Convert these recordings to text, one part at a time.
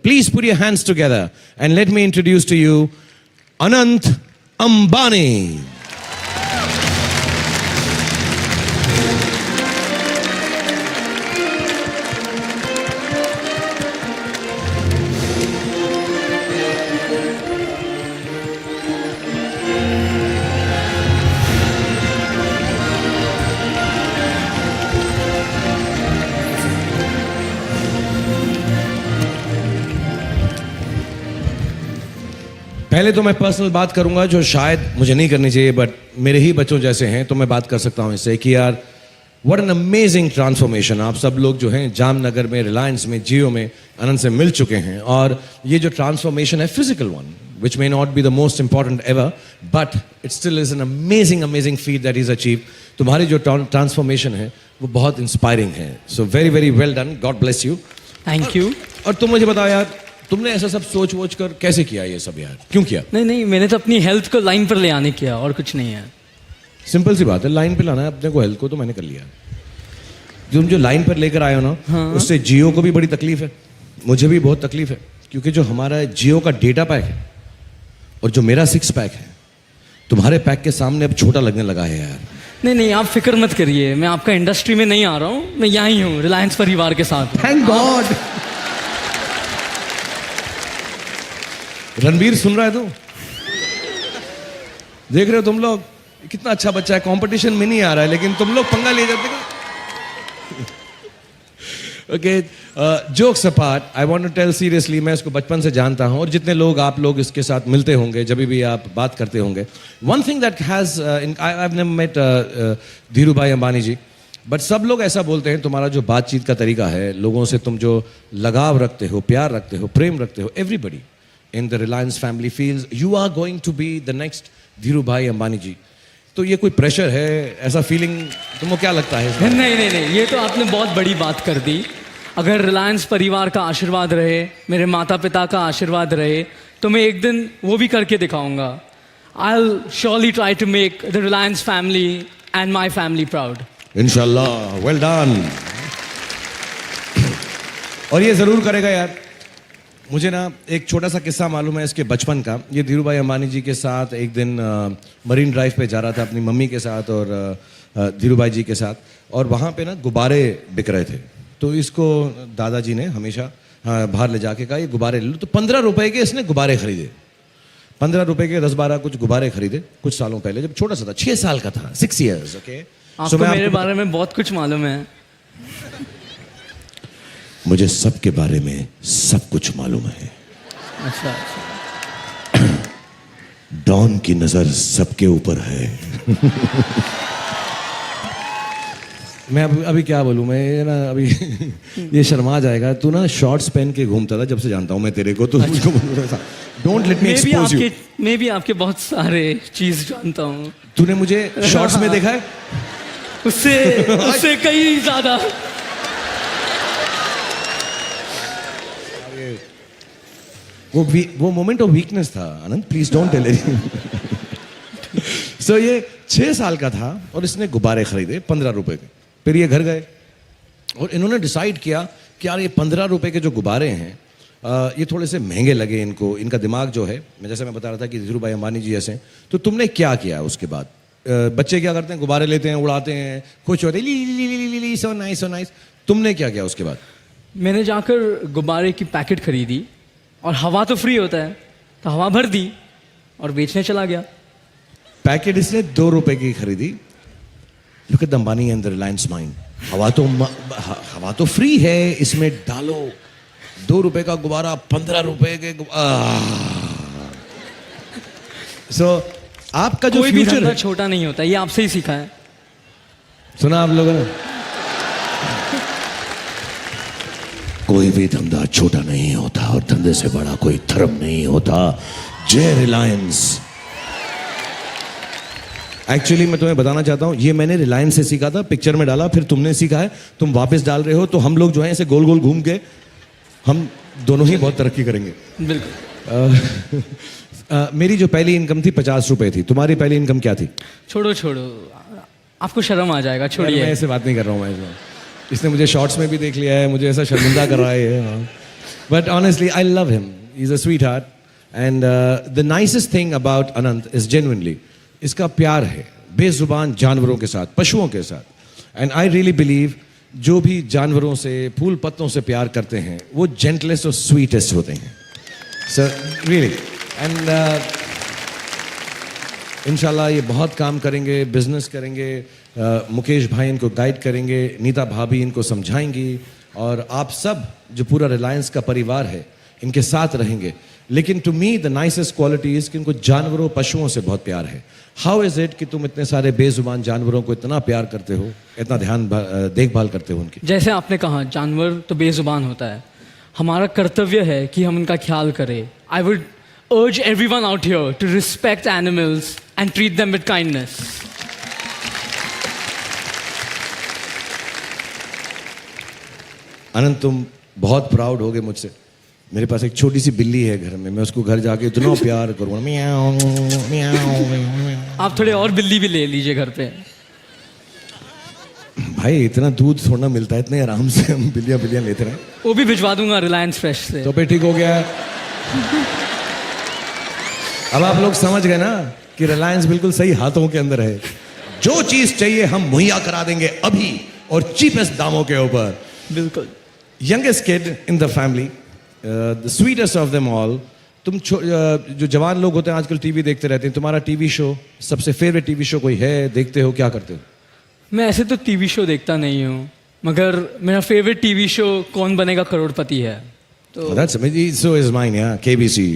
Please put your hands together and let me introduce to you Anant Ambani. पहले तो मैं personal बात करूंगा जो शायद मुझे नहीं करनी चाहिए, बट मेरे ही बच्चों जैसे हैं तो मैं बात कर सकता हूं इससे कि यार व्हाट एन अमेजिंग ट्रांसफॉर्मेशन। आप सब लोग जो हैं जामनगर में, रिलायंस में, जियो में अनंत से मिल चुके हैं, और ये जो ट्रांसफॉर्मेशन है physical one, which may not be the most important ever, but it still is an amazing feat that is achieved. तुम्हारी जो ट्रांसफॉर्मेशन है वो बहुत इंस्पायरिंग है. So very well done. God bless you. Thank you. और तुम मुझे बताओ यार, तुमने ऐसा सब सोच वोच कर कैसे किया ये सब यार? क्यों किया? नहीं, मैंने तो अपनी हेल्थ को लाइन पर ले आने किया, और कुछ नहीं है. सिंपल सी बात है, लाइन पे लाना है अपने को, हेल्थ को तो मैंने कर लिया. तुम जो लाइन पर लेकर आए हो ना, हाँ. उससे जियो को भी बड़ी तकलीफ है, मुझे भी बहुत तकलीफ है, क्योंकि जो हमारा जियो का डेटा पैक है और जो मेरा 6 पैक है तुम्हारे पैक के सामने अब छोटा लगने लगा है यार. नहीं, आप फिक्र मत करिए, मैं आपका इंडस्ट्री में नहीं आ रहा हूँ, मैं यहाँ ही हूँ रिलायंस परिवार के साथ. Thank God. रणबीर सुन रहा है तू? देख रहे हो तुम लोग, कितना अच्छा बच्चा है, कंपटीशन में नहीं आ रहा है लेकिन तुम लोग पंगा ले जाते हो. Okay, jokes apart, I want to tell seriously, मैं इसको बचपन से जानता हूं और जितने लोग आप लोग इसके साथ मिलते होंगे, जब भी आप बात करते होंगे, one thing that has, I have never met Dhirubhai Ambani ji, but सब लोग ऐसा बोलते हैं तुम्हारा जो बातचीत का तरीका है, लोगों से तुम जो लगाव रखते हो, प्यार रखते हो, प्रेम रखते हो, everybody in the Reliance family feels you are going to be the next Dhiru भाई अंबानी जी. तो ये कोई प्रेशर है, ऐसा फीलिंग तुमको क्या लगता है? नहीं, ये तो आपने बहुत बड़ी बात कर दी. अगर रिलायंस परिवार का आशीर्वाद रहे, मेरे माता पिता का आशीर्वाद रहे, तो मैं एक दिन वो भी करके दिखाऊंगा. I'll surely try to make the Reliance family and my family proud. इंशाल्लाह, well done. और ये जरूर करेगा यार. मुझे ना एक छोटा सा किस्सा मालूम है इसके बचपन का. ये धीरू भाई अंबानी जी के साथ एक दिन मरीन ड्राइव पे जा रहा था अपनी मम्मी के साथ और धीरू भाई जी के साथ, और वहाँ पे ना गुब्बारे बिक रहे थे. तो इसको दादाजी ने हमेशा बाहर ले जाके कहा ये गुब्बारे ले लो. तो 15 रुपए के इसने गुब्बारे खरीदे. 15 रुपए के 10-12 कुछ गुब्बारे खरीदे कुछ सालों पहले, जब छोटा सा था, 6 साल का था, 6 years. ओके, आपको मेरे बारे में बहुत कुछ मालूम है. मुझे सबके बारे में सब कुछ मालूम है. अच्छा. डॉन की नजर सबके ऊपर है. मैं अभी क्या बोलूं, मैं ना अभी ये शर्मा जाएगा. तू ना शॉर्ट्स पहन के घूमता था जब से जानता हूं मैं तेरे को, तो don't let me expose you. मैं भी आपके बहुत सारे चीज जानता हूं. तूने मुझे शॉर्ट्स में देखा है? उससे कहीं ज्यादा. वो मोमेंट ऑफ वीकनेस था आनंद, प्लीज डोंट टेल एनीथिंग. सो ये 6 साल का था और इसने गुब्बारे खरीदे 15 रुपए के. फिर ये घर गए और इन्होंने डिसाइड किया कि यार ये 15 रुपए के जो गुब्बारे हैं ये थोड़े से महंगे लगे इनको. इनका दिमाग जो है, जैसे मैं बता रहा था कि धीरू भाई अंबानी जी ऐसे. तो तुमने क्या किया उसके बाद? बच्चे क्या करते हैं, गुब्बारे लेते हैं, उड़ाते हैं, खुश होते हैं, सो नाइस सो नाइस. तुमने क्या किया उसके बाद? मैंने जाकर गुब्बारे की पैकेट खरीदी, और हवा तो फ्री होता है, तो हवा भर दी और बेचने चला गया. पैकेट इसने 2 रुपए की खरीदी. Look at the money and the Reliance mind. हवा तो फ्री है, इसमें डालो. 2 रुपए का गुब्बारा 15 रुपए के. सो आपका जो फ्यूचर है छोटा नहीं होता, ये आपसे ही सीखा है. सुना आप लोगों ने? कोई भी धंधा छोटा नहीं होता और धंधे से बड़ा कोई धर्म नहीं होता. जय रिलायंस. एक्चुअली मैं तुम्हें बताना चाहता हूं, ये मैंने रिलायंस से सीखा था, पिक्चर में डाला, फिर तुमने सीखा है, तुम वापस डाल रहे हो, तो हम लोग जो है ऐसे गोल गोल घूम के हम दोनों ही बहुत तरक्की करेंगे. बिल्कुल. मेरी जो पहली इनकम थी 50 रुपए थी. तुम्हारी पहली इनकम क्या थी? छोड़ो, आपको शर्म आ जाएगा, छोड़िए. मैं ऐसे बात नहीं कर रहा हूँ. मैं इसने मुझे शॉर्ट्स में भी देख लिया है, मुझे ऐसा शर्मिंदा कर रहा है. But honestly, I love him. He's a sweetheart. And the nicest thing about Anant is genuinely, इसका प्यार है बेजुबान जानवरों के साथ, पशुओं के साथ. And I really believe जो भी जानवरों से, फूल पत्तों से प्यार करते हैं, वो gentlest और sweetest होते हैं. So really, and इंशाल्लाह ये बहुत काम करेंगे, बिजनेस करेंगे. मुकेश भाई इनको गाइड करेंगे, नीता भाभी इनको समझाएंगी, और आप सब जो पूरा रिलायंस का परिवार है इनके साथ रहेंगे. लेकिन to me the nicest quality is कि इनको जानवरों, पशुओं से बहुत प्यार है. हाउ इज इट कि तुम इतने सारे बेजुबान जानवरों को इतना प्यार करते हो, इतना ध्यान देखभाल करते हो उनकी? जैसे आपने कहा जानवर तो बेजुबान होता है, हमारा कर्तव्य है कि हम उनका ख्याल करें. I would urge everyone out here to respect animals and treat them with kindness. अनंत, तुम बहुत प्राउड होगे मुझसे. मेरे पास एक छोटी सी बिल्ली है घर में, मैं उसको घर जाके इतना प्यार करूँगा, म्याऊं म्याऊं. आप थोड़े और बिल्ली भी ले लीजिए घर पे. भाई इतना दूध थोड़ा मिलता है, इतने आराम से हम बिल्लियाँ लेते रहे. वो भी भिजवा दूंगा रिलायंस फ्रेश से. तो पे ठीक हो गया. अब आप लोग समझ गए ना कि रिलायंस बिल्कुल सही हाथों के अंदर है. जो चीज चाहिए हम मुहैया करा देंगे अभी, और चीपेस्ट दामों के ऊपर. बिल्कुल. Youngest kid in the family, the sweetest of them all. तुम जो जवान लोग होते हैं आजकल टीवी देखते रहते हैं, तुम्हारा टीवी शो, सबसे फेवरेट टीवी शो कोई है? देखते हो? क्या करते हो? मैं ऐसे तो टीवी शो देखता नहीं हूँ, मगर मेरा फेवरेट टीवी शो कौन बनेगा करोड़पति है. तो That's amazing. So is mine, yeah. KBC.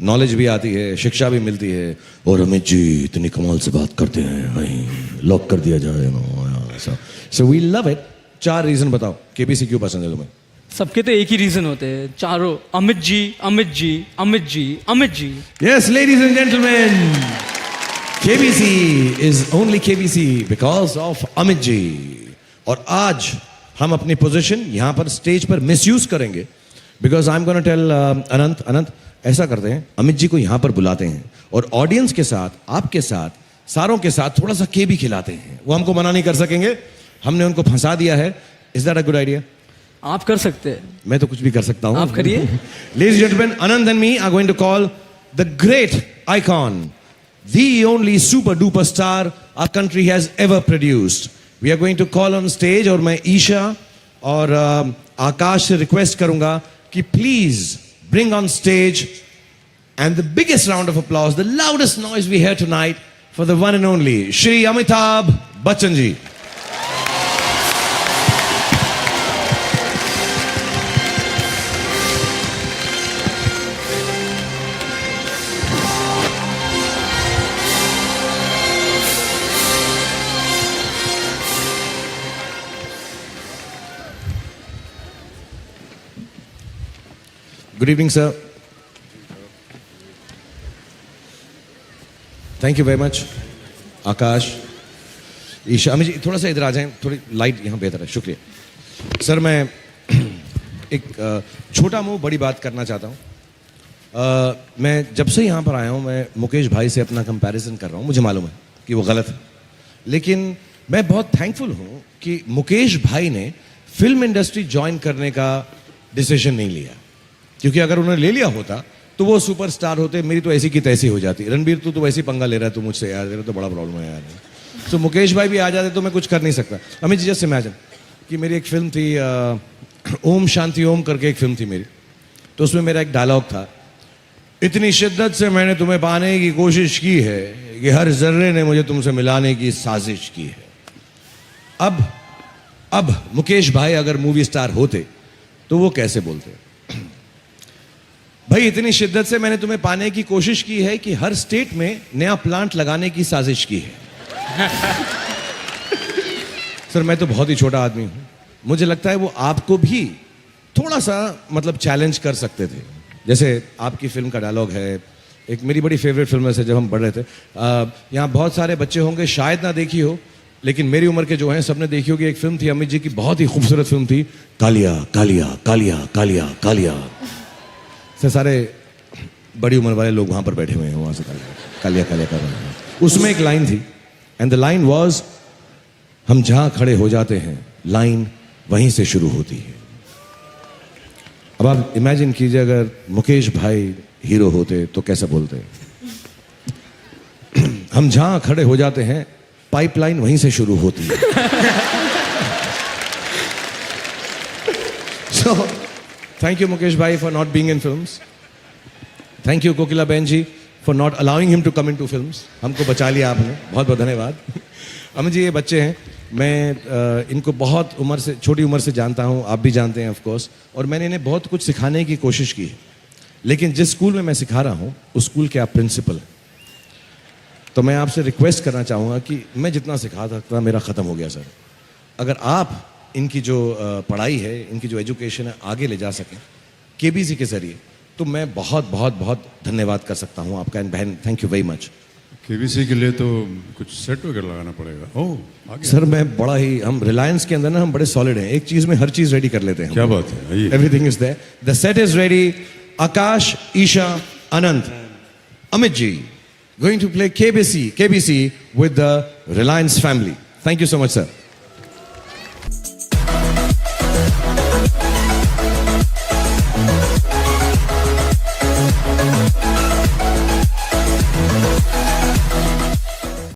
Knowledge भी आती है, शिक्षा भी मिलती है. और अमित जी इतनी कमाल से बात करते हैं, लॉक कर दिया जाए. So we love it. 4 reason बताओ केबीसी क्यों पसंद है तुम्हें? सबके तो एक ही रीजन होते हैं, चारों. Amit ji, Amit ji, Amit ji, Amit ji. Yes, ladies and gentlemen, KBC is only KBC because of Amit ji. और आज हम अपनी पोजीशन यहाँ पर स्टेज पर मिसयूज करेंगे, because I am gonna tell Anant, ऐसा करते हैं, अमित जी को यहाँ पर बुलाते हैं और ऑडियंस के साथ, आपके साथ, सारों के साथ थोड़ा सा केबी खिलाते हैं. वो हमको मना नहीं कर सकेंगे, हमने उनको फंसा दिया है. Is that a good idea? आप कर सकते हैं. मैं तो कुछ भी कर सकता हूँ. आप करिए. Ladies and gentlemen, Anand and me are going to call the great icon, the only super duper star our country has ever produced. We are going to call on stage, और मैं ईशा और आकाश से रिक्वेस्ट करूंगा कि please bring on stage, and the biggest round of applause, the loudest noise we hear tonight, for the one and only Shri Amitabh Bachchan ji. Good evening, sir. Thank you very much. आकाश, ईशा, अमित जी थोड़ा सा इधर आ जाएं, थोड़ी light यहाँ बेहतर है. शुक्रिया sir. मैं एक छोटा मुंह बड़ी बात करना चाहता हूँ. मैं जब से यहाँ पर आया हूँ, मैं मुकेश भाई से अपना कंपैरिजन कर रहा हूँ. मुझे मालूम है कि वो गलत है, लेकिन मैं बहुत थैंकफुल हूँ कि मुकेश भाई ने फिल्म इंडस्ट्री ज्वाइन करने का डिसीजन नहीं लिया, क्योंकि अगर उन्होंने ले लिया होता तो वो सुपरस्टार होते. मेरी तो ऐसी की तैसी हो जाती. रणबीर तू तो वैसी पंगा ले रहा है तू मुझसे यार, तेरा तो बड़ा प्रॉब्लम है यार. तो मुकेश भाई भी आ जाते तो मैं कुछ कर नहीं सकता. अमित जी जस्ट इमेजिन कि मेरी एक फिल्म थी, ओम शांति ओम करके एक फिल्म थी मेरी. तो उसमें मेरा एक डायलॉग था, इतनी शिद्दत से मैंने तुम्हें पाने की कोशिश की है कि हर जर्रे ने मुझे तुमसे मिलाने की साजिश की है. अब मुकेश भाई अगर मूवी स्टार होते तो वो कैसे बोलते? भाई इतनी शिद्दत से मैंने तुम्हें पाने की कोशिश की है कि हर स्टेट में नया प्लांट लगाने की साजिश की है. सर मैं तो बहुत ही छोटा आदमी हूं, मुझे लगता है वो आपको भी थोड़ा सा मतलब चैलेंज कर सकते थे. जैसे आपकी फिल्म का डायलॉग है, एक मेरी बड़ी फेवरेट फिल्म है जब हम पढ़ रहे थे. यहाँ बहुत सारे बच्चे होंगे शायद ना देखी हो, लेकिन मेरी उम्र के जो हैं सबने देखी होगी. एक फिल्म थी अमित जी की, बहुत ही खूबसूरत फिल्म थी, कालिया कालिया कालिया कालिया कालिया. सारे बड़ी उम्र वाले लोग वहां पर बैठे हुए हैं, वहां से कालिया कालिया कर रहे हैं. उसमें एक लाइन थी, एंड द लाइन वाज, हम जहां खड़े हो जाते हैं लाइन वहीं से शुरू होती है. अब आप इमेजिन कीजिए अगर मुकेश भाई हीरो होते तो कैसे बोलते। हम जहां खड़े हो जाते हैं पाइपलाइन वहीं से शुरू होती है। So, thank you Mukesh bhai for not being in films. Thank you Kokila बहन जी for not allowing him to come into films. हमको बचा लिया आपने, बहुत बहुत धन्यवाद। अमित जी ये बच्चे हैं, मैं इनको बहुत छोटी उम्र से जानता हूँ, आप भी जानते हैं ऑफ कोर्स, और मैंने इन्हें बहुत कुछ सिखाने की कोशिश की है, लेकिन जिस स्कूल में मैं सिखा रहा हूँ उस स्कूल के आप प्रिंसिपल हैं। तो मैं आपसे रिक्वेस्ट करना चाहूँगा कि मैं जितना सिखा सकता मेरा ख़त्म हो गया सर। अगर आप इनकी जो पढ़ाई है, इनकी जो एजुकेशन है आगे ले जा सकें केबीसी के ज़रिए, तो मैं बहुत बहुत बहुत धन्यवाद कर सकता हूँ आपका। एंड बहन thank you very much. KBC के लिए तो कुछ सेट वगैरह लगाना पड़ेगा। ओह आगे सर मैं बड़ा ही, हम रिलायंस के अंदर ना हम बड़े सॉलिड हैं, एक चीज़ में हर चीज़ रेडी कर लेते हैं। क्या बात है, आइए। Everything is there, the set is ready. Akash, Isha, Anant, Amit ji going to play KBC with the Reliance family. Thank you so much, sir.